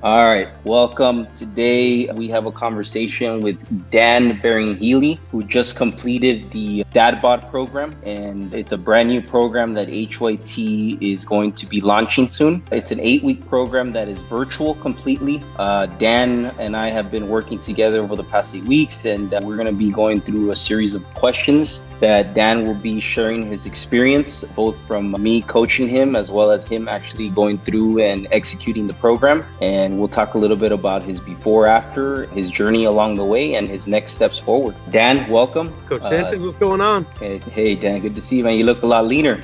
All right, welcome. Today we have a conversation with Dan Healy, who just completed the Dad-Bod program, and it's a brand new program that HYT is going to be launching soon. It's an 8-week program that is virtual completely. Dan and I have been working together over the past 8 weeks, and we're going to be going through a series of questions that Dan will be sharing his experience, both from me coaching him as well as him actually going through and executing the program. And we'll talk a little bit about his before, after, his journey along the way, and his next steps forward. Dan, welcome. Coach Sanchez, what's going on? Hey, Dan, good to see you, man. You look a lot leaner.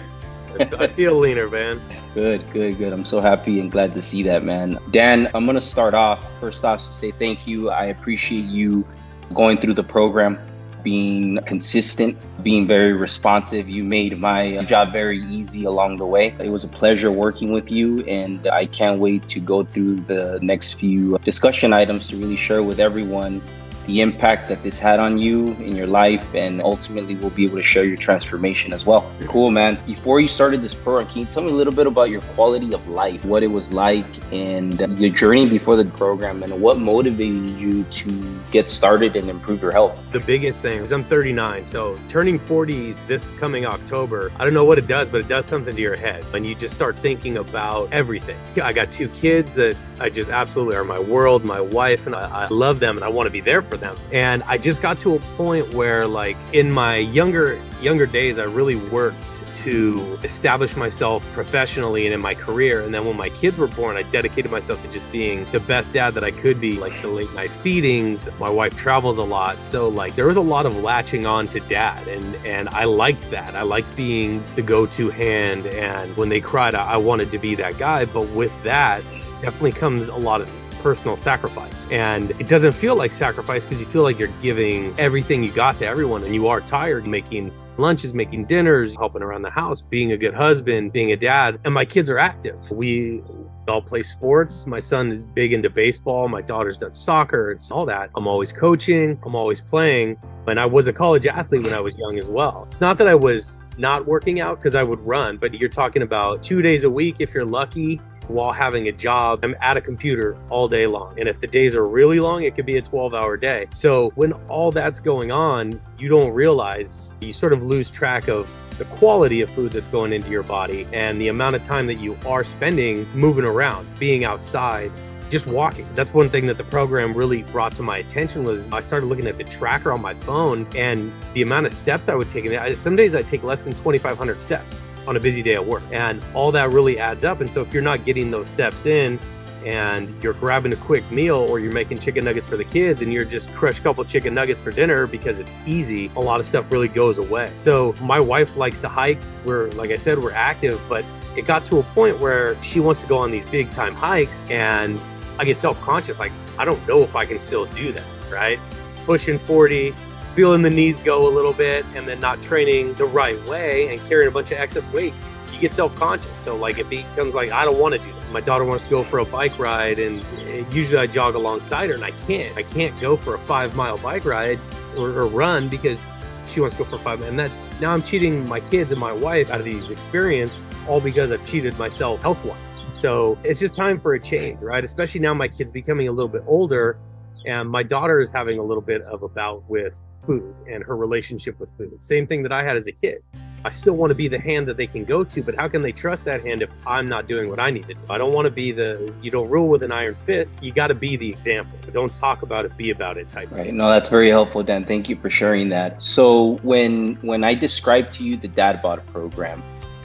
I feel leaner, man. Good. I'm so happy and glad to see that, man. Dan, I'm going to start off, first off, to say thank you. I appreciate you going through the program, being consistent, being very responsive. You made my job very easy along the way. It was a pleasure working with you, and I can't wait to go through the next few discussion items to really share with everyone the impact that this had on you in your life, and ultimately we'll be able to share your transformation as well. Cool, man. Before you started this program, can you tell me a little bit about your quality of life, what it was like, and your journey before the program, and what motivated you to get started and improve your health? The biggest thing is I'm 39, so turning 40 this coming October, I don't know what it does, but it does something to your head. And you just start thinking about everything. I got 2 kids that I just absolutely are my world, my wife, and I love them, and I want to be there for them. And I just got to a point where, like, in my younger days, I really worked to establish myself professionally and in my career. And then when my kids were born, I dedicated myself to just being the best dad that I could be, like the late night feedings. My wife travels a lot. So like there was a lot of latching on to dad. And I liked that. I liked being the go-to hand. And when they cried, I wanted to be that guy. But with that definitely comes a lot of personal sacrifice. And it doesn't feel like sacrifice because you feel like you're giving everything you got to everyone, and you are tired making lunches, making dinners, helping around the house, being a good husband, being a dad. And my kids are active. We all play sports. My son is big into baseball. My daughter's done soccer. It's all that. I'm always coaching. I'm always playing. And I was a college athlete when I was young as well. It's not that I was not working out because I would run, but you're talking about 2 days a week if you're lucky. While having a job, I'm at a computer all day long. And if the days are really long, it could be a 12-hour day. So when all that's going on, you don't realize, you sort of lose track of the quality of food that's going into your body and the amount of time that you are spending moving around, being outside, just walking. That's one thing that the program really brought to my attention. Was I started looking at the tracker on my phone and the amount of steps I would take. And some days I take less than 2,500 steps on a busy day at work. And all that really adds up. And so if you're not getting those steps in and you're grabbing a quick meal, or you're making chicken nuggets for the kids and you're just crush a couple chicken nuggets for dinner because it's easy, a lot of stuff really goes away. So my wife likes to hike. Like I said, we're active, but it got to a point where she wants to go on these big time hikes, and I get self-conscious. Like, I don't know if I can still do that, right? Pushing 40, feeling the knees go a little bit, and then not training the right way and carrying a bunch of excess weight, you get self-conscious. So like it becomes like, I don't want to do that. My daughter wants to go for a bike ride, and usually I jog alongside her, and I can't go for a 5-mile bike ride or run because she wants to go for 5 minutes. And that now I'm cheating my kids and my wife out of these experiences, all because I've cheated myself health-wise. So it's just time for a change, right? Especially now my kid's becoming a little bit older, and my daughter is having a little bit of a bout with food and her relationship with food. Same thing that I had as a kid. I still want to be the hand that they can go to, but how can they trust that hand if I'm not doing what I need to do? I don't want to be you don't rule with an iron fist. You got to be the example. Don't talk about it, be about it type. Right. No, that's very helpful, Dan. Thank you for sharing that. So when I described to you the Dad-Bod program,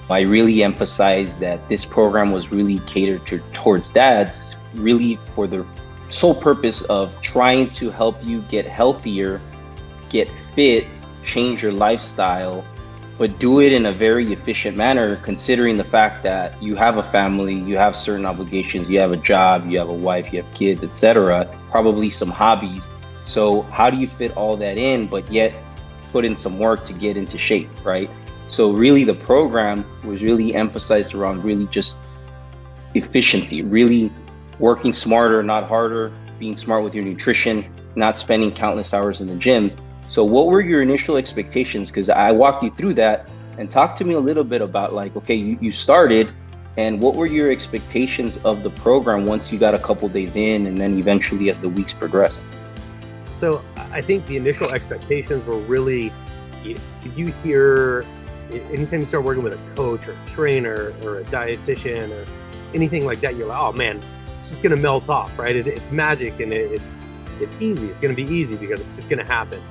I really emphasized that this program was really catered towards dads, really for the sole purpose of trying to help you get healthier, get fit, change your lifestyle, but do it in a very efficient manner, considering the fact that you have a family, you have certain obligations, you have a job, you have a wife, you have kids, etc., probably some hobbies. So how do you fit all that in, but yet put in some work to get into shape, right? So really the program was really emphasized around really just efficiency, really working smarter, not harder, being smart with your nutrition, not spending countless hours in the gym. So what were your initial expectations? Because I walked you through that, and talk to me a little bit about, like, okay, you started And what were your expectations of the program once you got a couple days in, and then eventually as the weeks progressed? So I think the initial expectations were really, you hear, anytime you start working with a coach or a trainer or a dietitian or anything like that, you're like, oh man, it's just going to melt off, right? It's magic, and it's easy. It's going to be easy because it's just going to happen.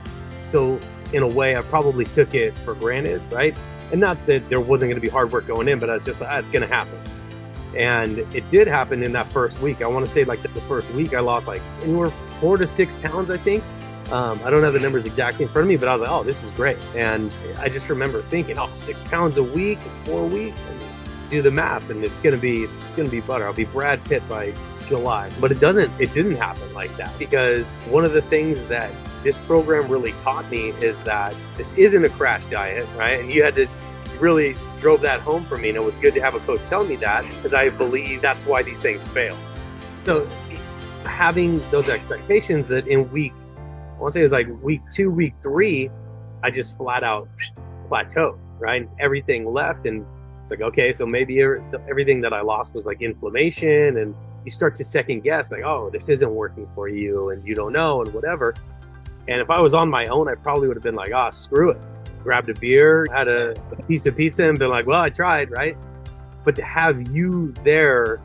So in a way, I probably took it for granted, right? And not that there wasn't going to be hard work going in, but I was just like, it's going to happen. And it did happen in that first week. I want to say like the first week I lost like anywhere 4 to 6 pounds, I think. I don't have the numbers exactly in front of me, but I was like, oh, this is great. And I just remember thinking, oh, 6 pounds a week in 4 weeks, and do the math, and it's gonna be butter. I'll be Brad Pitt by July. But it didn't happen like that, because one of the things that this program really taught me is that this isn't a crash diet, right? And you really drove that home for me, and it was good to have a coach tell me that, because I believe that's why these things fail. So having those expectations that in I want to say it was like week 2, week 3, I just flat out plateaued, right? Everything left, and it's like, okay, so maybe everything that I lost was like inflammation, and you start to second guess, like, oh, this isn't working for you, and you don't know, and whatever. And if I was on my own, I probably would have been like, screw it. Grabbed a beer, had a piece of pizza, and been like, well, I tried, right? But to have you there,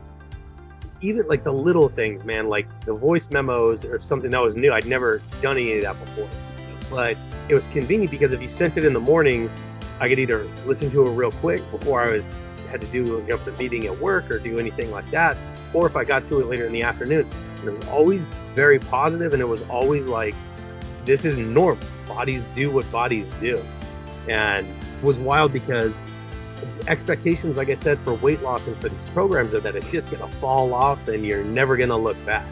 even like the little things, man, like the voice memos or something that was new. I'd never done any of that before, but it was convenient because if you sent it in the morning, I could either listen to it real quick before I had to jump to a meeting at work or do anything like that, or if I got to it later in the afternoon. And it was always very positive, and it was always like, this is normal. Bodies do what bodies do. And it was wild because expectations, like I said, for weight loss and for these programs are that it's just going to fall off and you're never going to look back.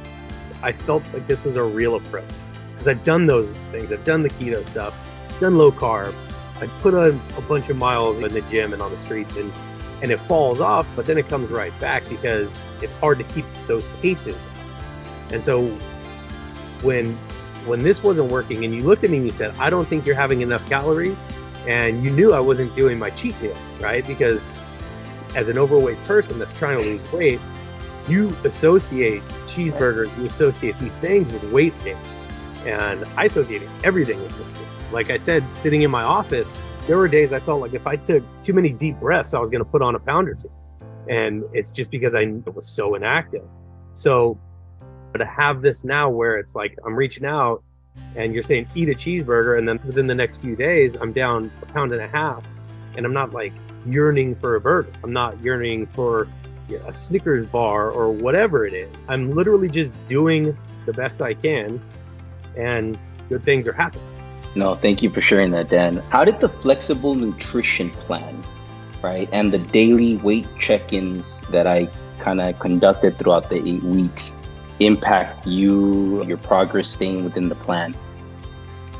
I felt like this was a real approach because I've done those things. I've done the keto stuff, done low carb. I put a bunch of miles in the gym and on the streets, and it falls off, but then it comes right back because it's hard to keep those paces up. And so when this wasn't working and you looked at me and you said, I don't think you're having enough calories, and you knew I wasn't doing my cheat meals, right? Because as an overweight person that's trying to lose weight, you associate cheeseburgers, you associate these things with weight gain. And I associated everything with weight gain. Like I said, sitting in my office, there were days I felt like if I took too many deep breaths, I was going to put on a pound or 2. And it's just because I was so inactive. So to have this now where it's like I'm reaching out and you're saying eat a cheeseburger, and then within the next few days I'm down 1.5 pounds, and I'm not like yearning for a burger. I'm not yearning for a Snickers bar or whatever it is. I'm literally just doing the best I can, and good things are happening. No, thank you for sharing that, Dan. How did the flexible nutrition plan, right, and the daily weight check-ins that I kind of conducted throughout the 8 weeks impact your progress staying within the plan?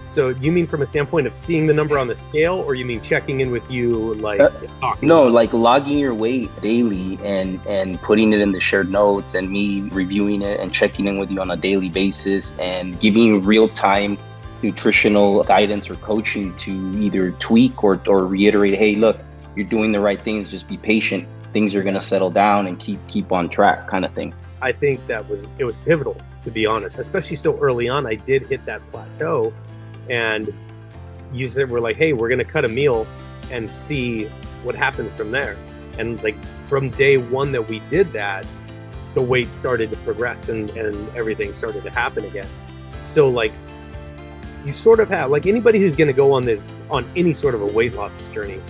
So you mean from a standpoint of seeing the number on the scale, or you mean checking in with you, like talking? No, like logging your weight daily and putting it in the shared notes, and me reviewing it and checking in with you on a daily basis and giving you real-time nutritional guidance or coaching to either tweak or reiterate, hey, look, you're doing the right things, just be patient. Things are going to settle down and keep on track, kind of thing. I think it was pivotal, to be honest, especially so early on. I did hit that plateau, and you said, we're like, hey, we're going to cut a meal and see what happens from there. And like from day 1 that we did that, the weight started to progress and everything started to happen again. So like you sort of have, like anybody who's going to go on any sort of a weight loss journey,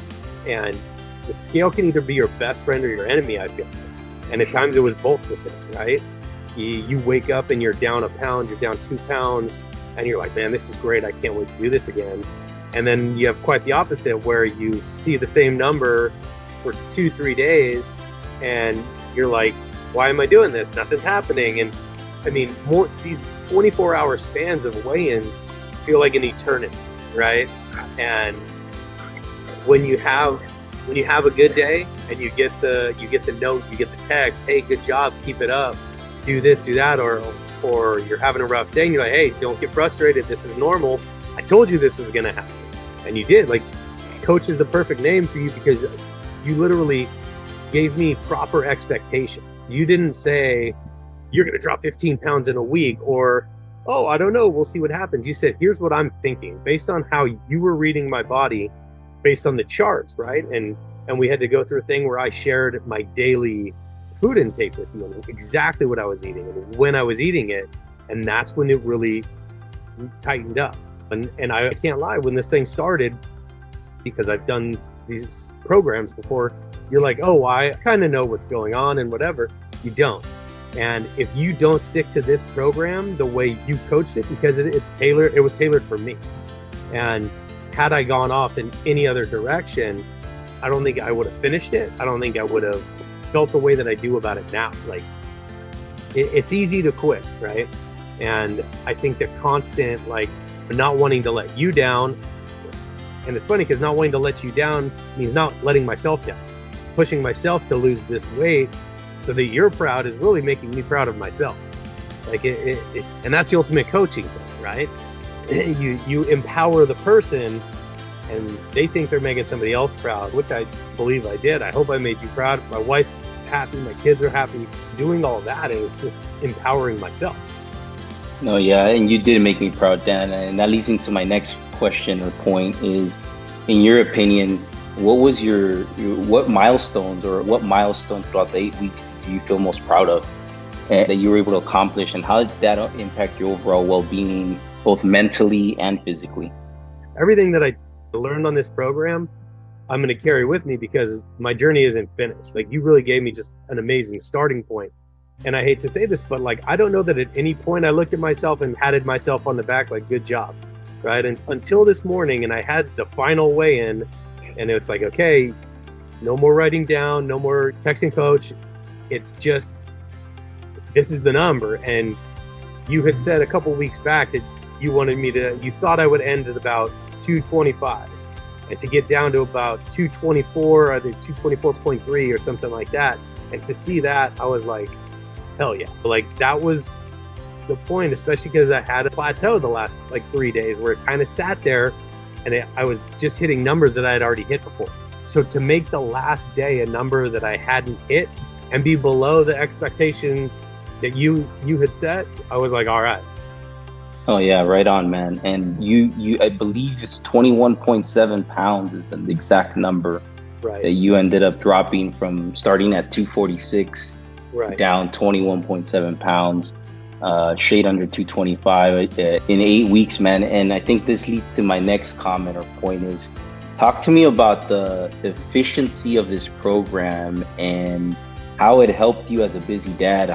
and the scale can either be your best friend or your enemy, I feel. And at times it was both with this, right? You wake up and you're down 1 pound, you're down 2 pounds, and you're like, man, this is great. I can't wait to do this again. And then you have quite the opposite, where you see the same number for 2-3 days and you're like, why am I doing this? Nothing's happening. And I mean, these 24-hour spans of weigh-ins feel like an eternity, right? And when you have a good day and you get the note, you get the text, hey, good job, keep it up, do this, do that, or you're having a rough day and you're like, hey, don't get frustrated, this is normal. I told you this was gonna happen. And you did. Like, coach is the perfect name for you because you literally gave me proper expectations. You didn't say, you're going to drop 15 pounds in a week, or, oh, I don't know, we'll see what happens. You said, here's what I'm thinking based on how you were reading my body, based on the charts, right? And we had to go through a thing where I shared my daily food intake with you and exactly what I was eating and when I was eating it. And that's when it really tightened up. And I can't lie, when this thing started, because I've done these programs before, you're like, oh, I kind of know what's going on and whatever. You don't. And if you don't stick to this program the way you coached it, because it was tailored for me. And had I gone off in any other direction, I don't think I would have finished it. I don't think I would have felt the way that I do about it now. Like, it's easy to quit, right? And I think the constant, like, not wanting to let you down. And it's funny because not wanting to let you down means not letting myself down. Pushing myself to lose this weight so that you're proud is really making me proud of myself. Like and that's the ultimate coaching thing, right? You empower the person and they think they're making somebody else proud, which I believe I did. I hope I made you proud. My wife's happy, my kids are happy. Doing all that, it was just empowering myself. No, yeah, and you did make me proud, Dan. And that leads into my next question or point is, in your opinion, what was what milestone throughout the 8 weeks do you feel most proud of that you were able to accomplish, and how did that impact your overall well-being, both mentally and physically? Everything that I learned on this program, I'm going to carry with me because my journey isn't finished. Like, you really gave me just an amazing starting point. And I hate to say this, but like, I don't know that at any point I looked at myself and patted myself on the back, like, good job, right? And until this morning, and I had the final weigh-in, and it's like, okay, no more writing down, no more texting coach. It's just, this is the number. And you had said a couple weeks back that you thought I would end at about 225, and to get down to about 224, either 224.3 or something like that. And to see that, I was like, hell yeah. Like, that was the point, especially because I had a plateau the last like 3 days where it kind of sat there and I was just hitting numbers that I had already hit before. So to make the last day a number that I hadn't hit and be below the expectation that you had set, I was like, all right. Oh yeah, right on, man. And you I believe it's 21.7 pounds is the exact number, right, that you ended up dropping from starting at 246, right, down 21.7 pounds, shade under 225 in 8 weeks, man. And I think this leads to my next comment or point is, talk to me about the efficiency of this program and how it helped you as a busy dad.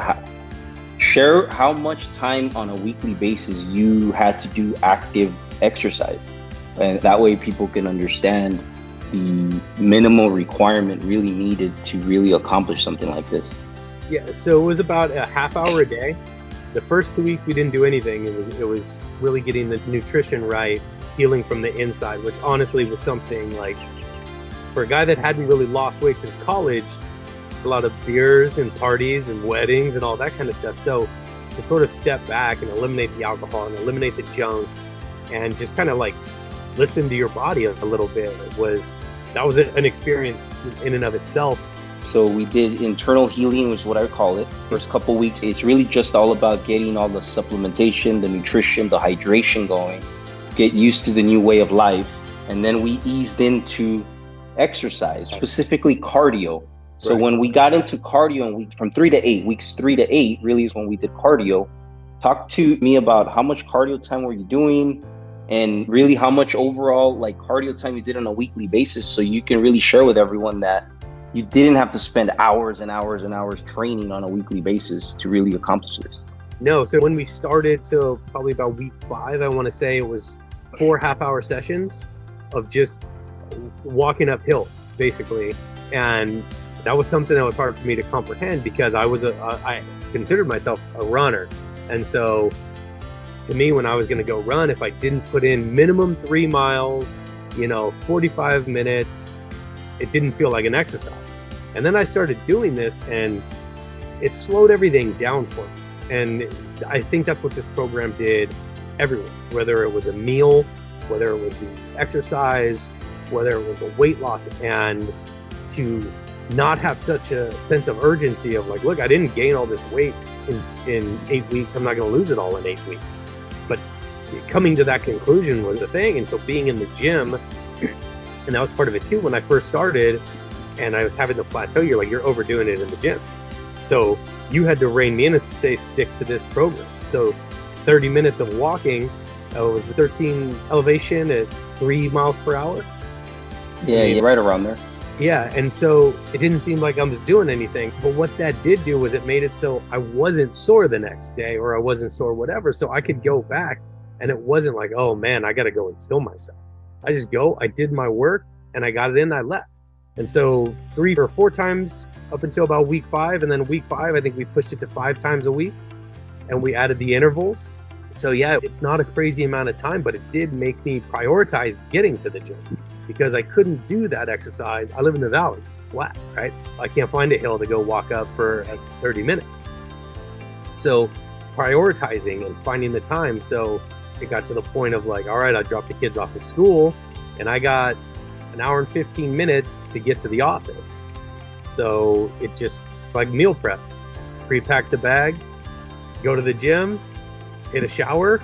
Share how much time on a weekly basis you had to do active exercise. And that way people can understand the minimal requirement really needed to really accomplish something like this. Yeah, so it was about a half hour a day. The first 2 weeks we didn't do anything. It was really getting the nutrition right, healing from the inside, which honestly was something like, for a guy that hadn't really lost weight since college, a lot of beers and parties and weddings and all that kind of stuff. So to sort of step back and eliminate the alcohol and eliminate the junk and just kind of like listen to your body a little bit, that was an experience in and of itself. So we did internal healing, which is what I call it. First couple weeks, it's really just all about getting all the supplementation, the nutrition, the hydration going, get used to the new way of life. And then we eased into exercise, specifically cardio. So Right. When we got into cardio, and from 3 to 8, weeks 3 to 8 really is when we did cardio. Talk to me about how much cardio time were you doing, and really how much overall like cardio time you did on a weekly basis, so you can really share with everyone that you didn't have to spend hours and hours and hours training on a weekly basis to really accomplish this. No, so when we started till probably about week 5, I want to say it was 4 half-hour sessions of just walking uphill, basically. And that was something that was hard for me to comprehend because I considered myself a runner. And so to me, when I was going to go run, if I didn't put in minimum 3 miles, 45 minutes, it didn't feel like an exercise. And then I started doing this and it slowed everything down for me. And I think that's what this program did everywhere, whether it was a meal, whether it was the exercise, whether it was the weight loss, and to not have such a sense of urgency of like, look, I didn't gain all this weight in 8 weeks. I'm not going to lose it all in 8 weeks. But coming to that conclusion was the thing. And so being in the gym, and that was part of it too, when I first started and I was having the plateau, you're overdoing it in the gym. So you had to rein me in and say, stick to this program. So 30 minutes of walking, it was 13 elevation at 3 miles per hour. Yeah, right around there. Yeah, and so it didn't seem like I was doing anything. But what that did do was it made it so I wasn't sore the next day, or I wasn't sore, whatever. So I could go back and it wasn't like, oh man, I got to go and kill myself. I just go, I did my work and I got it in, I left. And so 3 or 4 times up until about week 5. And then week 5, I think we pushed it to 5 times a week and we added the intervals. So yeah, it's not a crazy amount of time, but it did make me prioritize getting to the gym because I couldn't do that exercise. I live in the valley, it's flat, right? I can't find a hill to go walk up for 30 minutes. So prioritizing and finding the time. So it got to the point of like, all right, I dropped the kids off at school and I got an hour and 15 minutes to get to the office. So it just like meal prep, pre-pack the bag, go to the gym, hit a shower,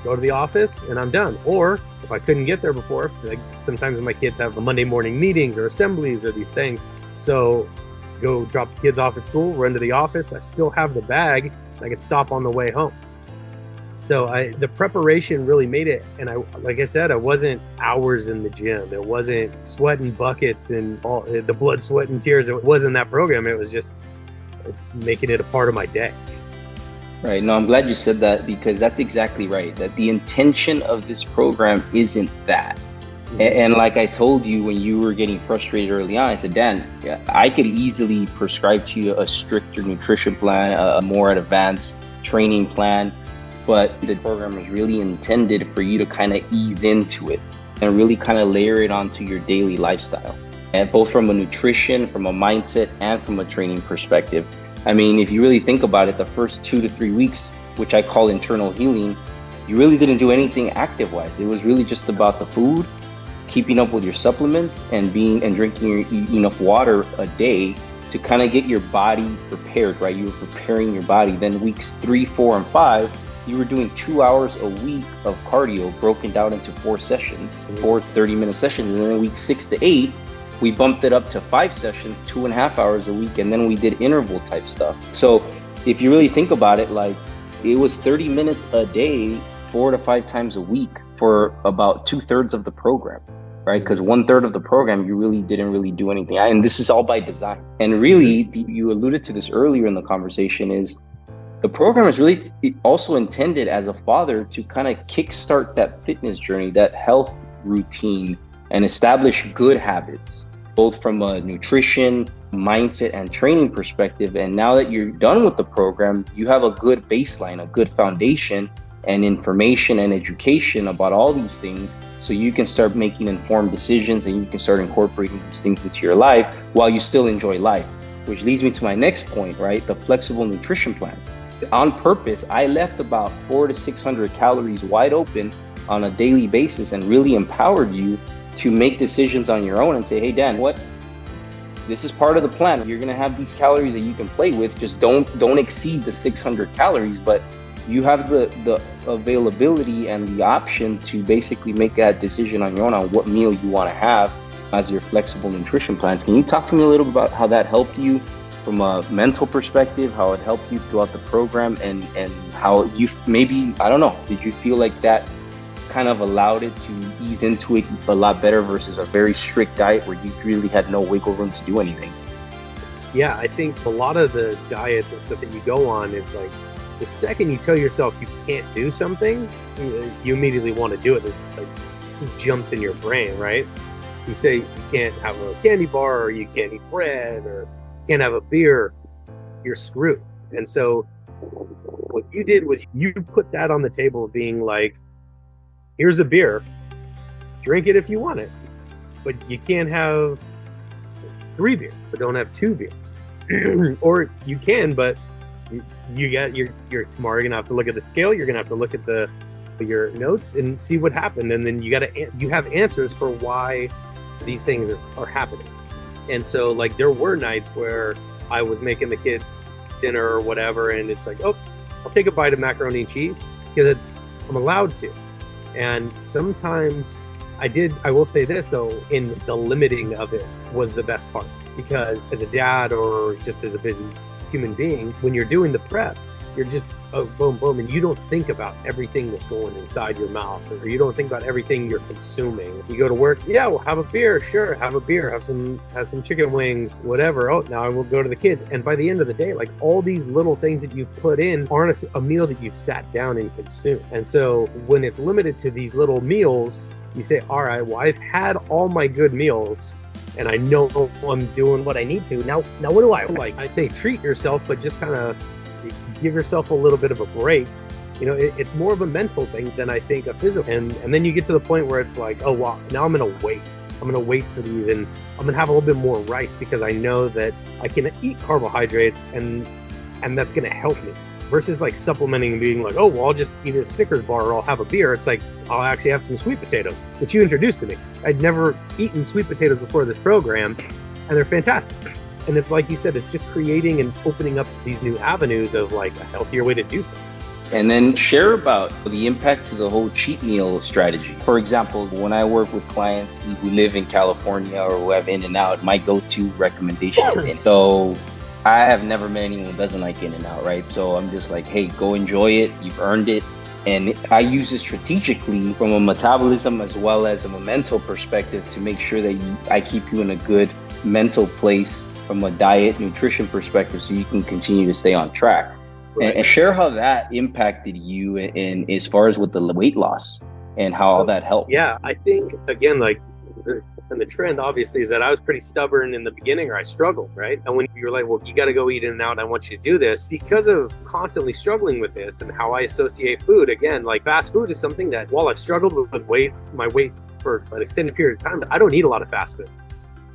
go to the office, and I'm done. Or if I couldn't get there before, like sometimes my kids have Monday morning meetings or assemblies or these things. So go drop the kids off at school, run to the office. I still have the bag. I could stop on the way home. So the preparation really made it. And like I said, I wasn't hours in the gym. It wasn't sweating buckets and all the blood, sweat, and tears. It wasn't that program. It was just making it a part of my day. Right. No, I'm glad you said that because that's exactly right. That the intention of this program isn't that. Mm-hmm. And like I told you when you were getting frustrated early on, I said, Dan, I could easily prescribe to you a stricter nutrition plan, a more advanced training plan. But the program is really intended for you to kind of ease into it and really kind of layer it onto your daily lifestyle. And both from a nutrition, from a mindset, and from a training perspective. I mean, if you really think about it, the first 2 to 3 weeks, which I call internal healing, you really didn't do anything active-wise. It was really just about the food, keeping up with your supplements, and drinking enough water a day to kind of get your body prepared, right? You were preparing your body. Then weeks 3, 4, and 5, you were doing 2 hours a week of cardio broken down into 4 sessions, 4 30-minute sessions. And then week 6 to 8, we bumped it up to 5 sessions, 2.5 hours a week, and then we did interval type stuff. So if you really think about it, like it was 30 minutes a day, 4 to 5 times a week for about 2/3 of the program, right? Because 1/3 of the program, you really didn't really do anything. And this is all by design. And really, you alluded to this earlier in the conversation, is the program is really also intended as a father to kind of kickstart that fitness journey, that health routine, and establish good habits, both from a nutrition, mindset, and training perspective. And now that you're done with the program, you have a good baseline, a good foundation, and information and education about all these things, so you can start making informed decisions and you can start incorporating these things into your life while you still enjoy life. Which leads me to my next point, right? The flexible nutrition plan. On purpose, I left about 400 to 600 calories wide open on a daily basis and really empowered you to make decisions on your own and say, hey, Dan, this is part of the plan. You're going to have these calories that you can play with. Just don't exceed the 600 calories, but you have the availability and the option to basically make that decision on your own on what meal you want to have as your flexible nutrition plans. Can you talk to me a little bit about how that helped you from a mental perspective, how it helped you throughout the program, and how you maybe, I don't know, did you feel like that kind of allowed it to ease into it a lot better versus a very strict diet where you really had no wiggle room to do anything? Yeah, I think a lot of the diets and stuff that you go on is like, the second you tell yourself you can't do something, you immediately want to do it. This like just jumps in your brain, right? You say you can't have a candy bar, or you can't eat bread, or you can't have a beer, you're screwed. And so what you did was you put that on the table of being like, here's a beer, drink it if you want it, but you can't have 3 beers, so don't have 2 beers. Or you can, but you're tomorrow you're gonna have to look at the scale, you're gonna have to look at your notes and see what happened, and then you have answers for why these things are happening. And so like there were nights where I was making the kids dinner or whatever, and it's like, oh, I'll take a bite of macaroni and cheese because I'm allowed to. And sometimes I will say this though, in the limiting of it was the best part, because as a dad or just as a busy human being, when you're doing the prep, you're just boom, boom, and you don't think about everything that's going inside your mouth, or you don't think about everything you're consuming. You go to work, yeah, we'll have a beer, sure, have a beer, have some chicken wings, whatever. Oh, now I will go to the kids. And by the end of the day, like all these little things that you've put in aren't a meal that you've sat down and consumed. And so when it's limited to these little meals, you say, all right, well, I've had all my good meals and I know I'm doing what I need to. Now what do I like? I say treat yourself, but just kind of give yourself a little bit of a break. You know, it's more of a mental thing than I think a physical. And then you get to the point where it's like, oh, wow, now I'm going to wait. I'm going to wait for these, and I'm going to have a little bit more rice because I know that I can eat carbohydrates and that's going to help me. Versus like supplementing and being like, oh, well, I'll just eat a Snickers bar or I'll have a beer. It's like, I'll actually have some sweet potatoes, which you introduced to me. I'd never eaten sweet potatoes before this program, and they're fantastic. And it's like you said, it's just creating and opening up these new avenues of like a healthier way to do things. And then share about the impact to the whole cheat meal strategy. For example, when I work with clients who live in California or who have In-N-Out, my go-to recommendation is In-N-Out. So I have never met anyone who doesn't like In-N-Out, right? So I'm just like, hey, go enjoy it. You've earned it. And I use it strategically from a metabolism as well as a mental perspective to make sure that I keep you in a good mental place from a diet, nutrition perspective, so you can continue to stay on track. Right. And share how that impacted you in as far as with the weight loss and how all that helped. Yeah, I think, again, like, and the trend obviously is that I was pretty stubborn in the beginning, or I struggled, right? And when you're like, well, you got to go eat In-N-Out, I want you to do this, because of constantly struggling with this and how I associate food. Again, like fast food is something that, while I've struggled with my weight for an extended period of time, I don't eat a lot of fast food.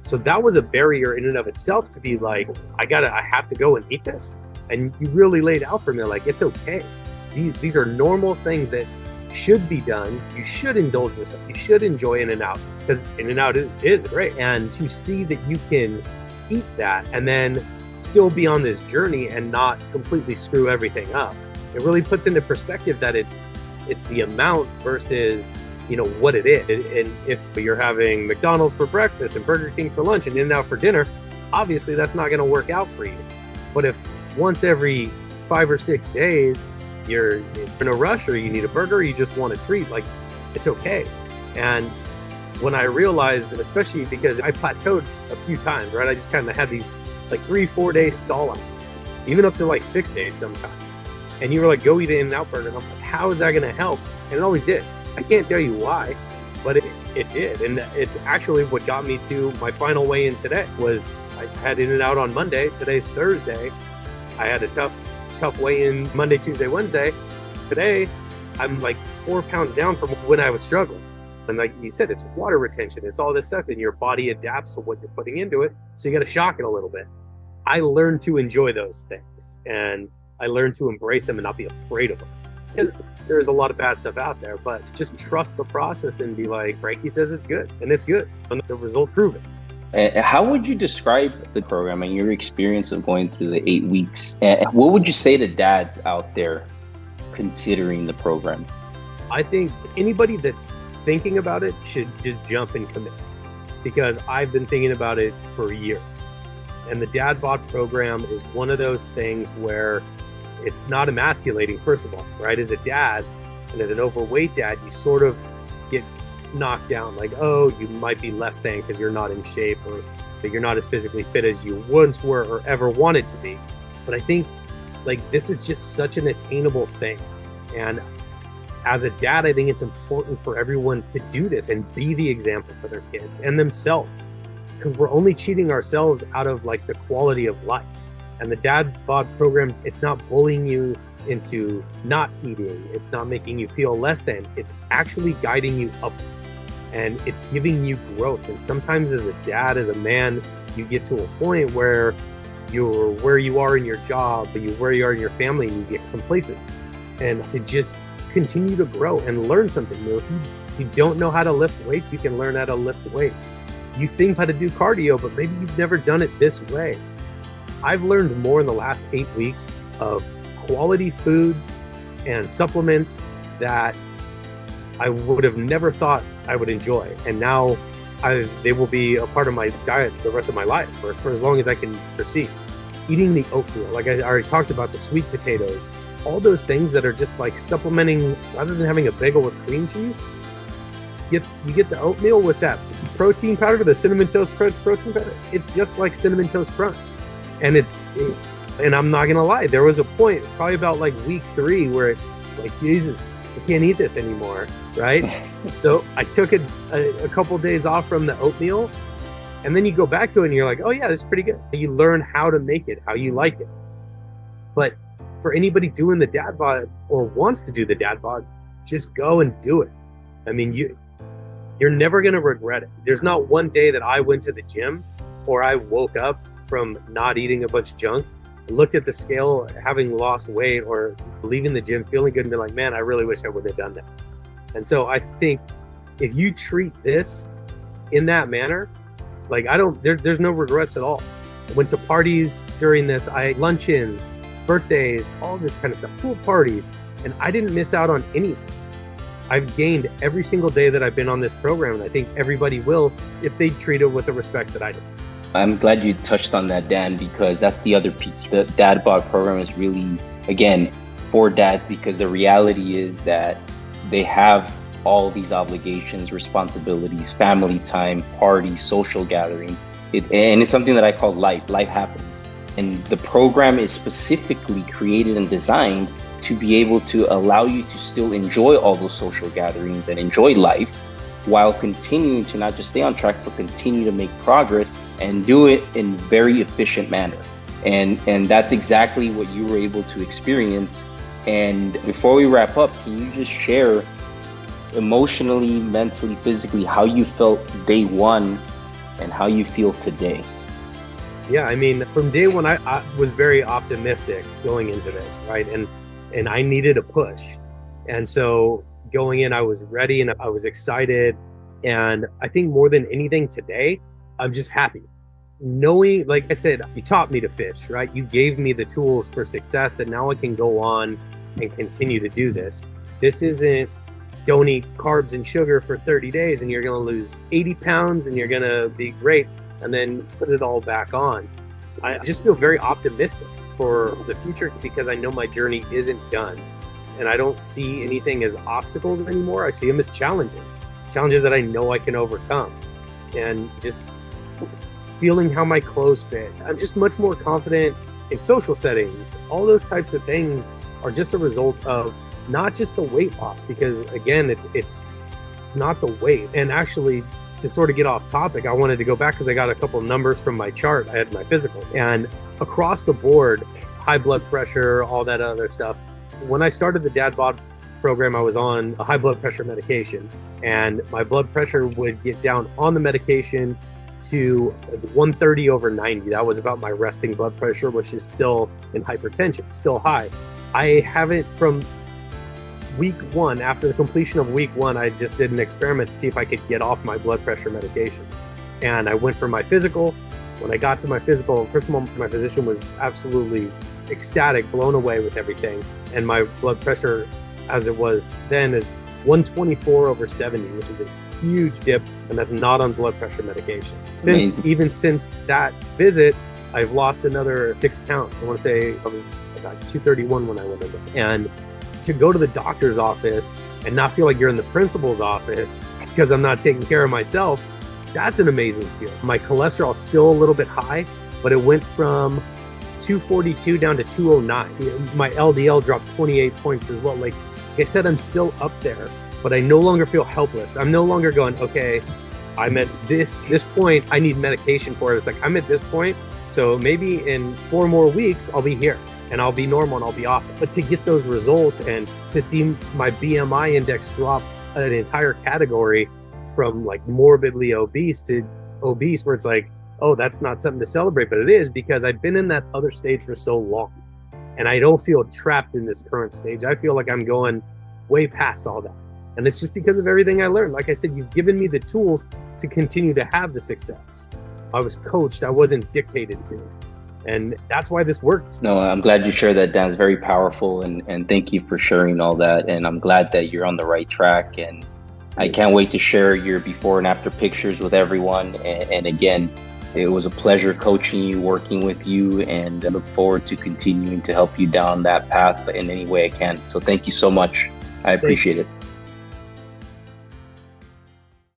So that was a barrier in and of itself to be like, I have to go and eat this. And you really laid out for me, like, it's okay. These are normal things that should be done. You should indulge yourself. You should enjoy In-N-Out, because In-N-Out is great. And to see that you can eat that and then still be on this journey and not completely screw everything up, it really puts into perspective that it's the amount versus, you know, what it is. And if you're having McDonald's for breakfast and Burger King for lunch and In-N-Out for dinner, obviously that's not going to work out for you. But if once every 5 or 6 days you're in a rush, or you need a burger, or you just want a treat, like, it's okay. And when I realized that, especially because I plateaued a few times, right? I just kind of had these like 3-4 day stall outs, even up to like 6 days sometimes. And you were like, go eat an In-N-Out burger. And I'm like, how is that going to help? And it always did. I can't tell you why, but it did. And it's actually what got me to my final weigh-in today. Was I had In-N-Out on Monday. Today's Thursday. I had a tough weigh-in Monday, Tuesday, Wednesday. Today, I'm like 4 pounds down from when I was struggling. And like you said, it's water retention. It's all this stuff, and your body adapts to what you're putting into it. So you got to shock it a little bit. I learned to enjoy those things, and I learned to embrace them and not be afraid of them. Because there's a lot of bad stuff out there, but just trust the process and be like, Frankie says it's good, and it's good. And the results prove it. How would you describe the program and your experience of going through the 8 weeks? And what would you say to dads out there considering the program? I think anybody that's thinking about it should just jump and commit, because I've been thinking about it for years. And the Dad-Bod program is one of those things where it's not emasculating, first of all, right? As a dad, and as an overweight dad, you sort of get knocked down, like, oh, you might be less than because you're not in shape, or that you're not as physically fit as you once were or ever wanted to be. But I think like this is just such an attainable thing. And as a dad, I think it's important for everyone to do this and be the example for their kids and themselves, because we're only cheating ourselves out of like the quality of life. And the Dad-Bod program, it's not bullying you into not eating. It's not making you feel less than. It's actually guiding you upwards, and it's giving you growth. And sometimes as a dad, as a man, you get to a point where you're where you are in your job, where you are in your family, and you get complacent. And to just continue to grow and learn something new. If you don't know how to lift weights, you can learn how to lift weights. you think how to do cardio, but maybe you've never done it this way. I've learned more in the last 8 weeks of quality foods and supplements that I would have never thought I would enjoy. And now they will be a part of my diet the rest of my life, for as long as I can perceive. Eating the oatmeal, like I already talked about, the sweet potatoes, all those things that are just like supplementing, rather than having a bagel with cream cheese, you get the oatmeal with that protein powder, the Cinnamon Toast Crunch protein powder. It's just like Cinnamon Toast Crunch. And and I'm not gonna lie, there was a point, probably about like week 3, where like, Jesus, I can't eat this anymore, right? So I took a couple days off from the oatmeal, and then you go back to it and you're like, oh yeah, this is pretty good. You learn how to make it, how you like it. But for anybody doing the Dad-Bod or wants to do the Dad-Bod, just go and do it. I mean, you're never gonna regret it. There's not one day that I went to the gym or I woke up from not eating a bunch of junk, looked at the scale, having lost weight, or leaving the gym feeling good and be like, man, I really wish I would have done that. And so I think if you treat this in that manner, like there's no regrets at all. I went to parties during this, luncheons, birthdays, all this kind of stuff, pool parties, and I didn't miss out on anything. I've gained every single day that I've been on this program, and I think everybody will if they treat it with the respect that I do. I'm glad you touched on that, Dan, because that's the other piece. The Dad-Bod program is really, again, for dads, because the reality is that they have all these obligations, responsibilities, family time, parties, social gathering. And it's something that I call life. Life happens. And the program is specifically created and designed to be able to allow you to still enjoy all those social gatherings and enjoy life, while continuing to not just stay on track, but continue to make progress and do it in very efficient manner. And that's exactly what you were able to experience. And before we wrap up, can you just share emotionally, mentally, physically, how you felt day one and how you feel today? Yeah, I mean, from day one, I was very optimistic going into this, right? And I needed a push. And so going in, I was ready and I was excited. And I think more than anything today, I'm just happy. Knowing, like I said, you taught me to fish, right? You gave me the tools for success that now I can go on and continue to do this. This isn't, don't eat carbs and sugar for 30 days and you're going to lose 80 pounds and you're going to be great and then put it all back on. I just feel very optimistic for the future because I know my journey isn't done. And I don't see anything as obstacles anymore. I see them as challenges that I know I can overcome. And just feeling how my clothes fit. I'm just much more confident in social settings. All those types of things are just a result of not just the weight loss, because again, it's not the weight. And actually, to sort of get off topic, I wanted to go back because I got a couple of numbers from my chart. I had my physical, and across the board, high blood pressure, all that other stuff. When I started the Dad-Bod program, I was on a high blood pressure medication, and my blood pressure would get down on the medication to 130/90. That was about my resting blood pressure, which is still in hypertension, still high. I haven't, from week 1, after the completion of week 1, I just did an experiment to see if I could get off my blood pressure medication. And I went for my physical. When I got to my physical, first of all, my physician was absolutely ecstatic, blown away with everything. And my blood pressure, as it was then, is 124/70, which is a huge dip, and that's not on blood pressure medication. Even since that visit, I've lost another 6 pounds. I want to say I was about 231 when I went in there. And to go to the doctor's office and not feel like you're in the principal's office because I'm not taking care of myself, that's an amazing feeling. My cholesterol is still a little bit high, but it went from 242 down to 209. My LDL dropped 28 points as well. Like I said, I'm still up there, but I no longer feel helpless. I'm no longer going, okay, I'm at this point, I need medication for it. It's like, I'm at this point, so maybe in 4 more weeks, I'll be here and I'll be normal and I'll be off. But to get those results and to see my BMI index drop an entire category from like morbidly obese to obese, where it's like, oh, that's not something to celebrate, but it is, because I've been in that other stage for so long and I don't feel trapped in this current stage. I feel like I'm going way past all that. And it's just because of everything I learned. Like I said, you've given me the tools to continue to have the success. I was coached, I wasn't dictated to. And that's why this worked. No, I'm glad you shared that, Dan. It's very powerful, and thank you for sharing all that. And I'm glad that you're on the right track. And I can't wait to share your before and after pictures with everyone. And again, it was a pleasure coaching you, working with you, and I look forward to continuing to help you down that path in any way I can. So thank you so much. I appreciate it.